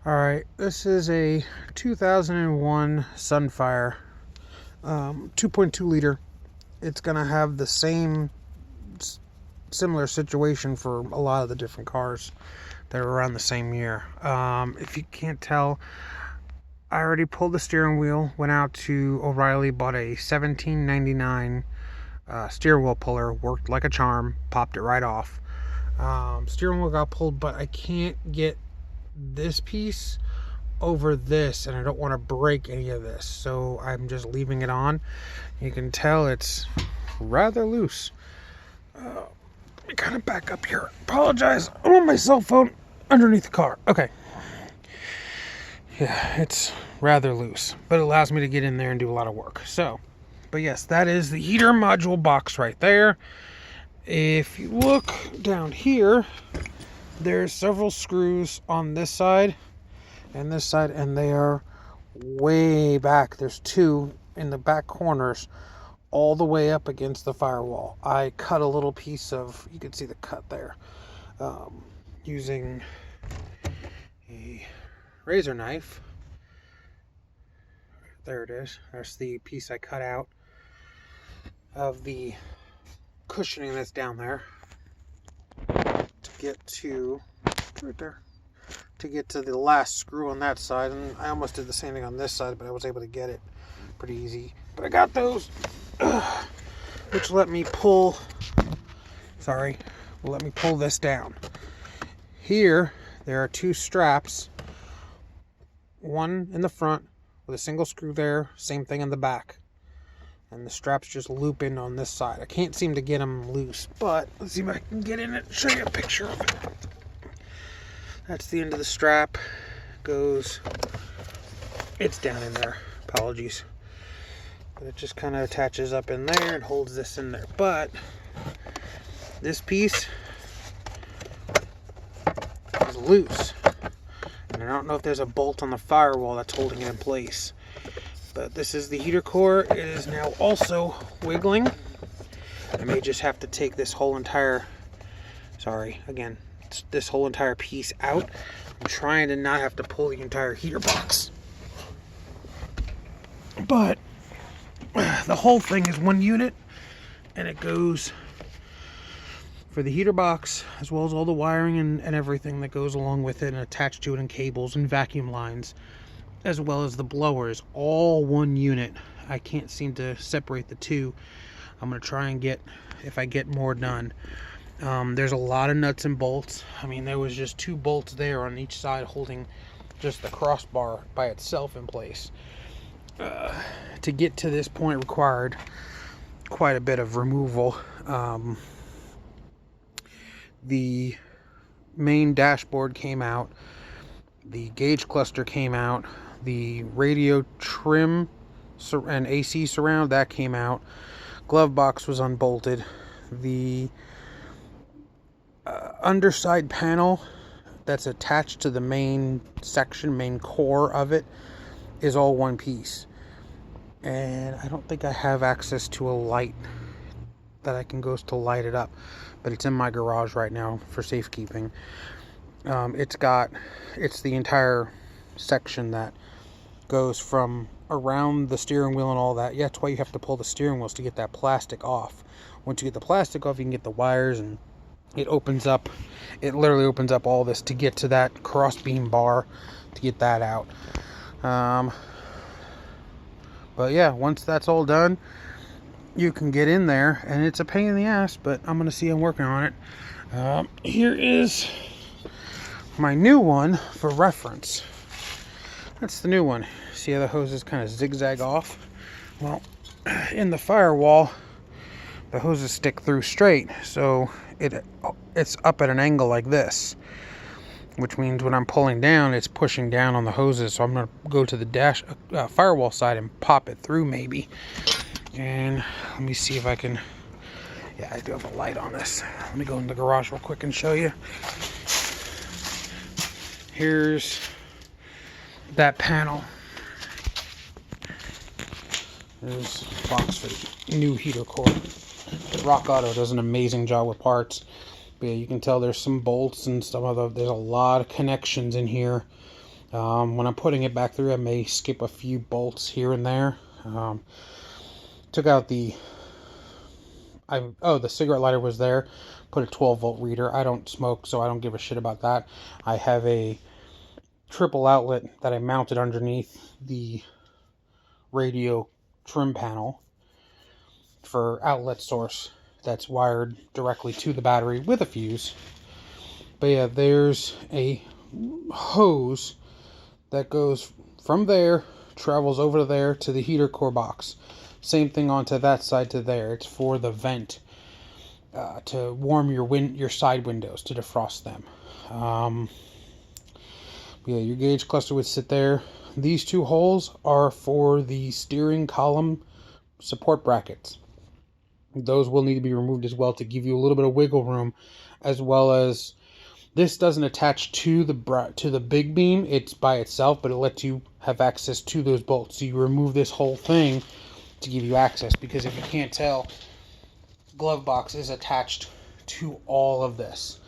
Alright, this is a 2001 Sunfire, 2.2 liter. It's going to have the same similar situation for a lot of the different cars that are around the same year. If you can't tell, I already pulled the steering wheel, went out to O'Reilly, bought a $17.99 steering wheel puller, worked like a charm, popped it right off. Steering wheel got pulled, but I can't get this piece over this, and I don't want to break any of this, so I'm just leaving it on. You can tell it's rather loose. Let me kind of back up here. Apologize, I'm on my cell phone underneath the car. Okay. Yeah, it's rather loose, but it allows me to get in there and do a lot of work. So, but yes, that is the heater module box right there. If you look down here, there's several screws on this side and this side, and they are way back. There's two in the back corners all the way up against the firewall. I cut a little piece of, you can see the cut there, using a razor knife. There it is. There's the piece I cut out of the cushioning that's down there to get to right there, to get to the last screw on that side. And I almost did the same thing on this side, but I was able to get it pretty easy. But I got those, which let me pull this down. Here there are two straps, one in the front with a single screw there, same thing in the back, and the straps just loop in on this side. I can't seem to get them loose, but let's see if I can get in it and show you a picture of it. That's the end of the strap. It's down in there, apologies, but it just kind of attaches up in there and holds this in there. But this piece is loose, and I don't know if there's a bolt on the firewall that's holding it in place. But this is the heater core. It is now also wiggling. I may just have to take this whole entire, this whole entire piece out. I'm trying to not have to pull the entire heater box. But the whole thing is one unit, and it goes for the heater box, as well as all the wiring and everything that goes along with it and attached to it, and cables and vacuum lines, as well as the blowers, all one unit. I can't seem to separate the two. I'm going to try and get, if I get more done. There's a lot of nuts and bolts. I mean, there was just two bolts there on each side holding just the crossbar by itself in place. To get to this point required quite a bit of removal. The main dashboard came out. The gauge cluster came out. The radio trim and AC surround, that came out. Glove box was unbolted. The underside panel that's attached to the main section, main core of it, is all one piece. And I don't think I have access to a light that I can go to light it up, but it's in my garage right now for safekeeping. It's the entire section that goes from around the steering wheel and all that. Yeah, that's why you have to pull the steering wheels, to get that plastic off. Once you get the plastic off, you can get the wires, and it literally opens up all this to get to that cross beam bar, to get that out. But yeah, once that's all done, you can get in there, and it's a pain in the ass, but I'm going to see I'm working on it. Here is my new one for reference. That's the new one. See how the hoses kind of zigzag off? Well, in the firewall, the hoses stick through straight, so it's up at an angle like this, which means when I'm pulling down, it's pushing down on the hoses. So I'm going to go to the firewall side and pop it through maybe. And let me see if I can, yeah, I do have a light on this. Let me go in the garage real quick and show you. Here's that panel. There's a box for the new heater core. Rock Auto does an amazing job with parts. But yeah, you can tell there's some bolts and there's a lot of connections in here. When I'm putting it back through, I may skip a few bolts here and there. Took out the cigarette lighter was there. Put a 12-volt reader. I don't smoke, so I don't give a shit about that. I have a triple outlet that I mounted underneath the radio trim panel for outlet source that's wired directly to the battery with a fuse. But yeah, there's a hose that goes from there, travels over there to the heater core box. Same thing onto that side to there. It's for the vent to warm your side windows, to defrost them. Yeah, your gauge cluster would sit there. These two holes are for the steering column support brackets. Those will need to be removed as well to give you a little bit of wiggle room, as well as this doesn't attach to the big beam. It's by itself, but it lets you have access to those bolts. So you remove this whole thing to give you access, because if you can't tell, glove box is attached to all of this.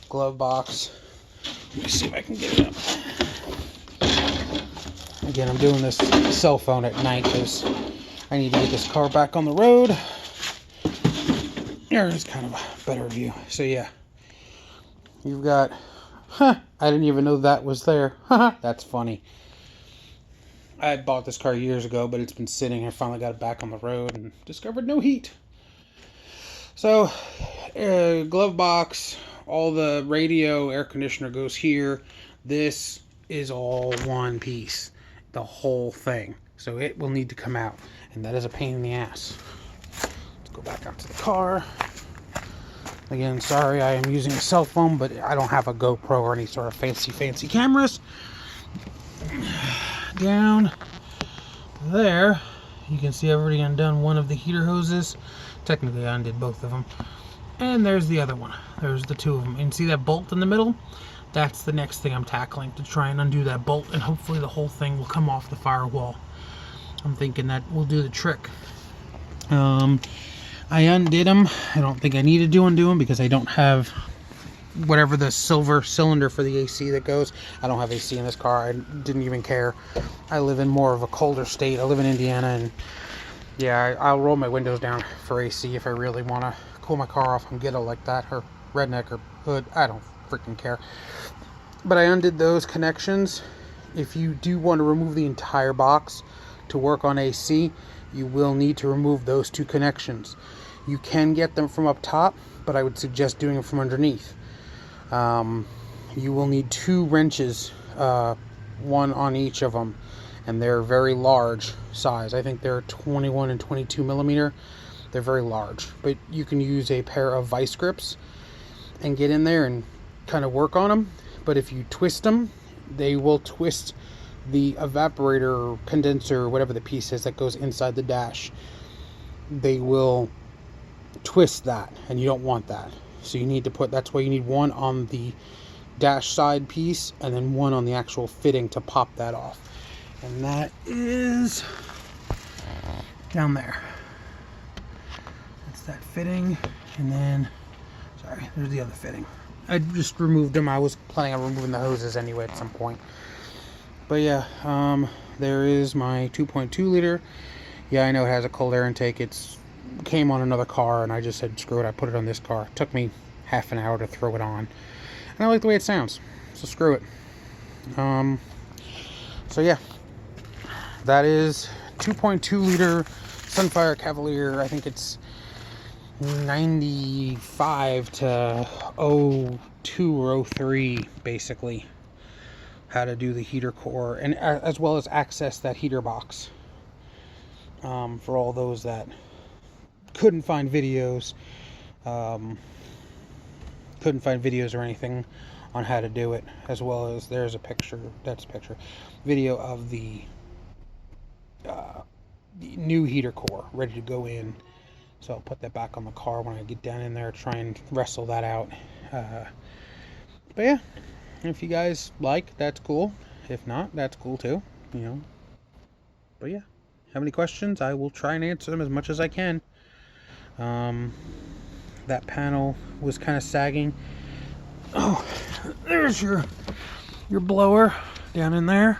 Glove box. Let me see if I can get it up. Again, I'm doing this cell phone at night because I need to get this car back on the road. There's kind of a better view. So yeah, you've got, I didn't even know that was there. That's funny. I had bought this car years ago, but it's been sitting. I finally got it back on the road and discovered no heat. So, glove box, all the radio, air conditioner goes here. This is all one piece, the whole thing. So it will need to come out, and that is a pain in the ass. Let's go back out to the car. Again, sorry I am using a cell phone, but I don't have a GoPro or any sort of fancy cameras. Down there, you can see I've already undone one of the heater hoses. Technically, I undid both of them. And there's the other one. There's the two of them. And see that bolt in the middle? That's the next thing I'm tackling, to try and undo that bolt, and hopefully the whole thing will come off the firewall. I'm thinking that will do the trick. I undid them. I don't think I needed to undo them because I don't have whatever the silver cylinder for the AC that goes. I don't have AC in this car. I didn't even care. I live in more of a colder state. I live in Indiana, and yeah, I'll roll my windows down for AC if I really want to cool my car off and ghetto like that, or redneck or hood. I don't freaking care. But I undid those connections. If you do want to remove the entire box to work on AC, you will need to remove those two connections. You can get them from up top, but I would suggest doing it from underneath. You will need two wrenches, one on each of them, and they're very large size. I think they're 21 and 22 millimeter. They're very large, but you can use a pair of vice grips and get in there and kind of work on them. But if you twist them, they will twist the evaporator or condenser, whatever the piece is that goes inside the dash. They will twist that, and you don't want that. So you need to put, that's why you need one on the dash side piece and then one on the actual fitting to pop that off. And that is down there. That's that fitting. And then, sorry, there's the other fitting. I just removed them. I was planning on removing the hoses anyway at some point. But yeah, there is my 2.2 liter. Yeah, I know it has a cold air intake. It's came on another car, and I just said screw it. I put it on this car. It took me half an hour to throw it on, and I like the way it sounds, so screw it. So yeah, that is 2.2 liter Sunfire Cavalier. I think it's 95 to 02 or 03 basically. How to do the heater core, and as well as access that heater box. For all those that couldn't find videos or anything on how to do it, as well as there's a picture, video of the new heater core ready to go in. So I'll put that back on the car when I get down in there, try and wrestle that out. But yeah, if you guys like, that's cool. If not, that's cool too, you know. But yeah, have any questions? I will try and answer them as much as I can. That panel was kind of sagging. Oh, there's your blower. down in there.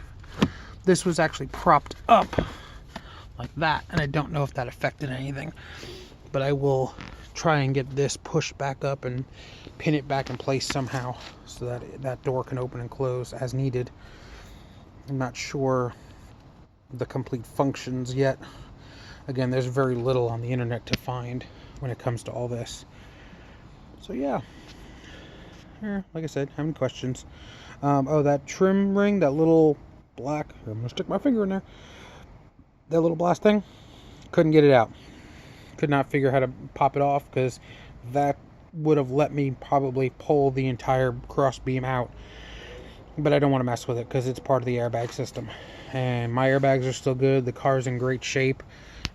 This was actually propped up like that, and I don't know if that affected anything, but I will try and get this pushed back up and pin it back in place somehow so that that door can open and close as needed. I'm not sure the complete functions yet. Again, there's very little on the internet to find when it comes to all this. So yeah, like I said, having questions. Oh, that trim ring, that little black, I'm gonna stick my finger in there, that little blast thing, couldn't get it out. Could not figure how to pop it off, because that would have let me probably pull the entire cross beam out, but I don't want to mess with it because it's part of the airbag system, and my airbags are still good. The car's in great shape.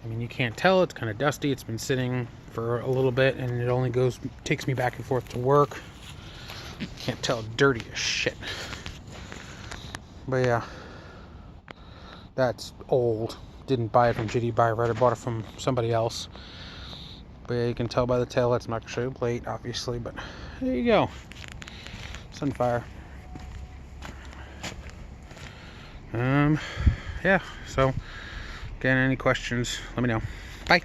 I mean, you can't tell, it's kind of dusty, it's been sitting for a little bit, and it only takes me back and forth to work. Can't tell, dirty as shit. But yeah, that's old. Didn't buy it from GD Buy-Right, I bought it from somebody else. But yeah, you can tell by the tail lights. I'm not gonna show you the plate, obviously, but there you go. Sunfire. Yeah, so again, any questions, let me know. Bye.